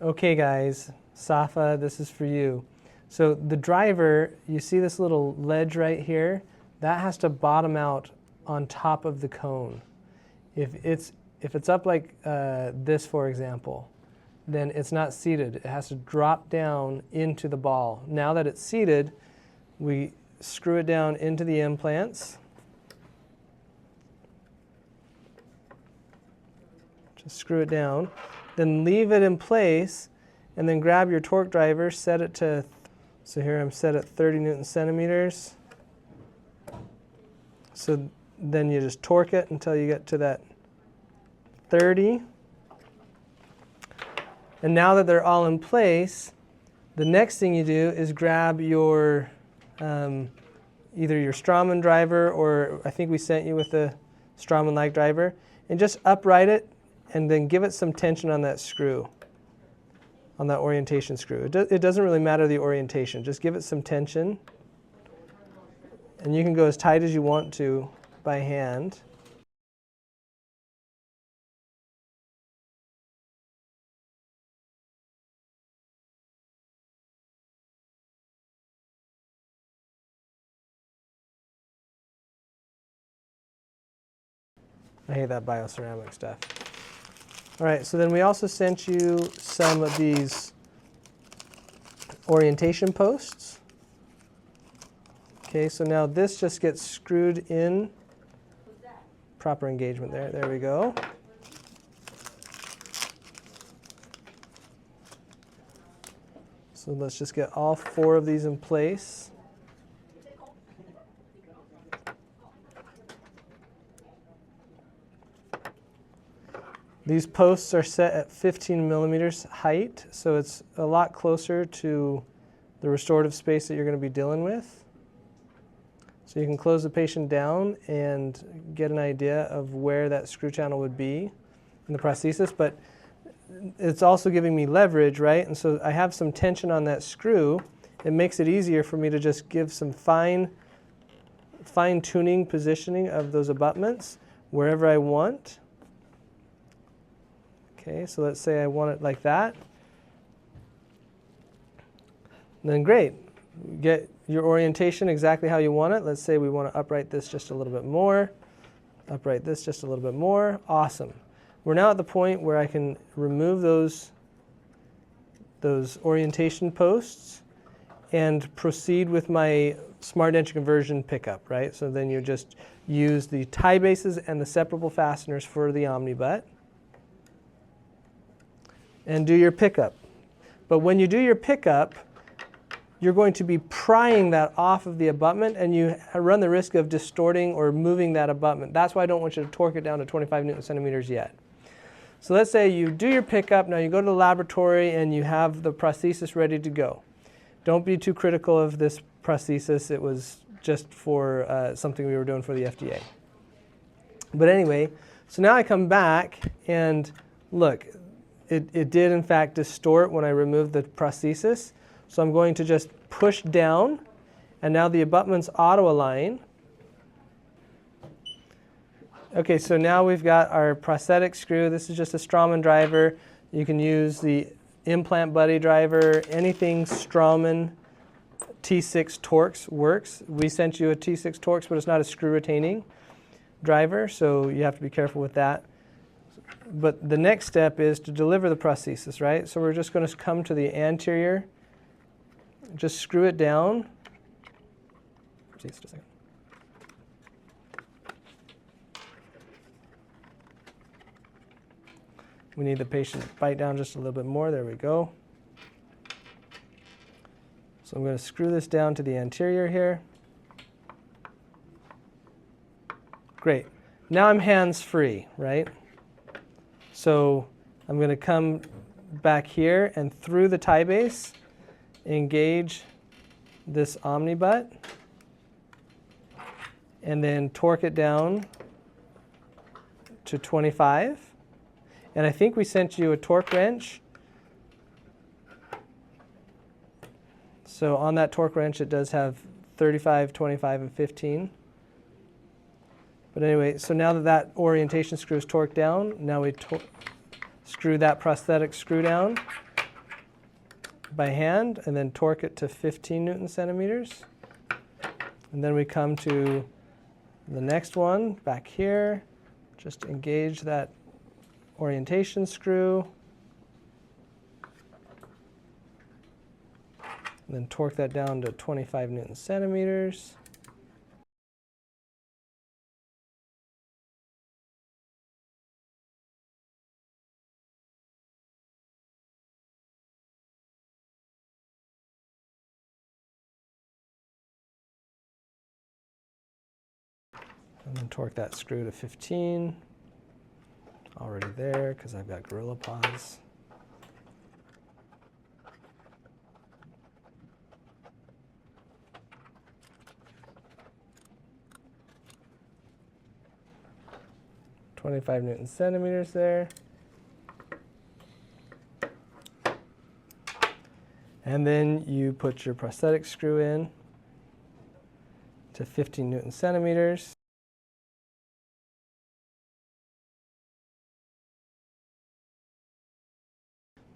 Okay guys, Safa, this is for you. So the driver, you see this little ledge right here? That has to bottom out on top of the cone. If it's up like this, for example, then it's not seated. It has to drop down into the ball. Now that it's seated, we screw it down into the implants. Just screw it down. Then leave it in place, and then grab your torque driver, set it to, so here I'm set at 30 Newton centimeters. So then you just torque it until you get to that 30. And now that they're all in place, the next thing you do is grab your, either your Straumann driver, or I think we sent you with the Straumann-like driver, and just upright it and then give it some tension on that screw, on that orientation screw. It doesn't really matter the orientation, just give it some tension. And you can go as tight as you want to by hand. I hate that bioceramic stuff. All right, so then we also sent you some of these orientation posts. Okay, so now this just gets screwed in. Proper engagement there. There we go. So let's just get all 4 of these in place. These posts are set at 15 millimeters height, so it's a lot closer to the restorative space that you're going to be dealing with. So you can close the patient down and get an idea of where that screw channel would be in the prosthesis, but it's also giving me leverage, right? And so I have some tension on that screw. It makes it easier for me to just give some fine-tuning positioning of those abutments wherever I want. Okay, so let's say I want it like that. And then great, get your orientation exactly how you want it. Let's say we want to upright this just a little bit more, upright this just a little bit more. Awesome. We're now at the point where I can remove those orientation posts and proceed with my smart denture conversion pickup, right? So then you just use the tie bases and the separable fasteners for the Omnibut and do your pickup. But when you do your pickup, you're going to be prying that off of the abutment, and you run the risk of distorting or moving that abutment. That's why I don't want you to torque it down to 25 Newton centimeters yet. So let's say you do your pickup, now you go to the laboratory and you have the prosthesis ready to go. Don't be too critical of this prosthesis. It was just for something we were doing for the FDA. But anyway, so now I come back and look, it did in fact distort when I removed the prosthesis. So I'm going to just push down, and now the abutments auto-align. Okay, so now we've got our prosthetic screw. This is just a Straumann driver. You can use the Implant Buddy driver. Anything Straumann T6 Torx works. We sent you a T6 Torx, but it's not a screw retaining driver, so you have to be careful with that. But the next step is to deliver the prosthesis, right? So we're just going to come to the anterior, just screw it down. Just a second. We need the patient to bite down just a little bit more. There we go. So I'm going to screw this down to the anterior here. Great. Now I'm hands-free, right? So I'm going to come back here and through the tie base, engage this Omnibut, and then torque it down to 25. And I think we sent you a torque wrench. So on that torque wrench it does have 35, 25, and 15. But anyway, so now that that orientation screw is torqued down, now we screw that prosthetic screw down. by hand and then torque it to 15 Newton centimeters. And then we come to the next one back here. Just engage that orientation screw. And then torque that down to 25 Newton centimeters. And then torque that screw to 15. Already there because I've got Gorilla Paws. .25 Newton centimeters there. And then you put your prosthetic screw in to 15 Newton centimeters.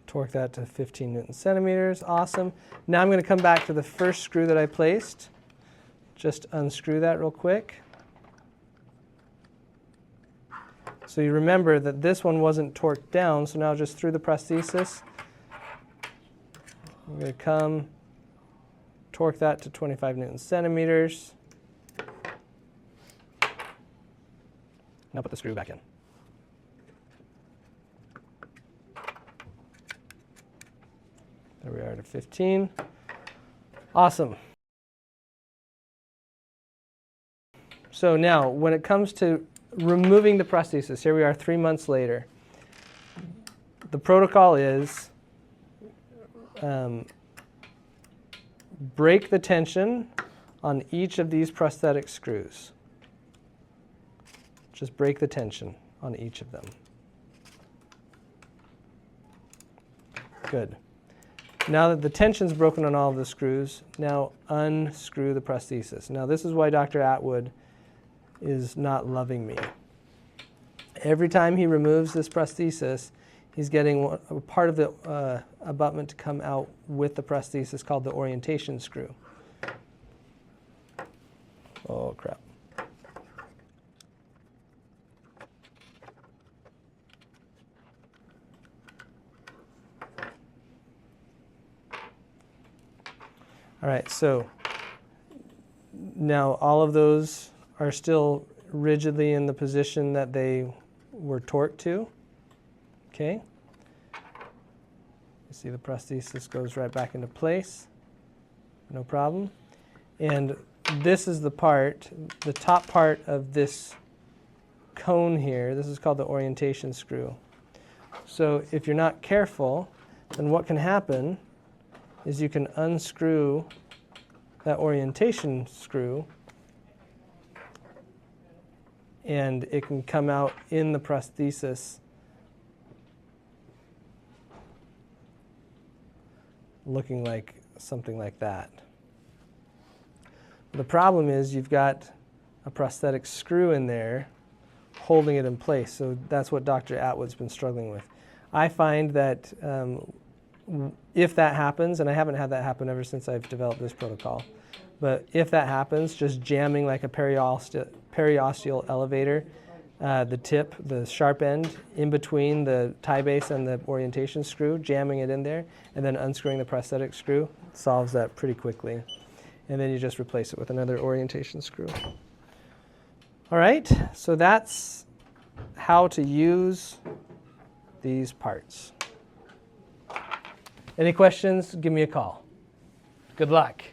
Torque that to 15 Newton centimeters. Awesome. Now I'm going to come back to the first screw that I placed. Just unscrew that real quick. So you remember that this one wasn't torqued down, so now just through the prosthesis, I'm going to come torque that to 25 Newton centimeters. Now put the screw back in. There we are to 15. Awesome. So now, when it comes to removing the prosthesis, here we are 3 months later. The protocol is break the tension on each of these prosthetic screws. Just break the tension on each of them. Good. Now that the tension's broken on all of the screws, now unscrew the prosthesis. Now this is why Dr. Atwood is not loving me. Every time he removes this prosthesis, he's getting a part of the abutment to come out with the prosthesis called the orientation screw. Oh, crap. All right, so now all of those are still rigidly in the position that they were torqued to. Okay. You see the prosthesis goes right back into place. No problem. And this is the part, the top part of this cone here. This is called the orientation screw. So if you're not careful, then what can happen is you can unscrew that orientation screw and it can come out in the prosthesis looking like something like that. The problem is you've got a prosthetic screw in there holding it in place, so that's what Dr. Atwood's been struggling with. I find that if that happens, and I haven't had that happen ever since I've developed this protocol, but if that happens, just jamming like a periosteal elevator, the tip, the sharp end, in between the tie base and the orientation screw, jamming it in there, and then unscrewing the prosthetic screw solves that pretty quickly. And then you just replace it with another orientation screw. All right, so that's how to use these parts. Any questions? Give me a call. Good luck.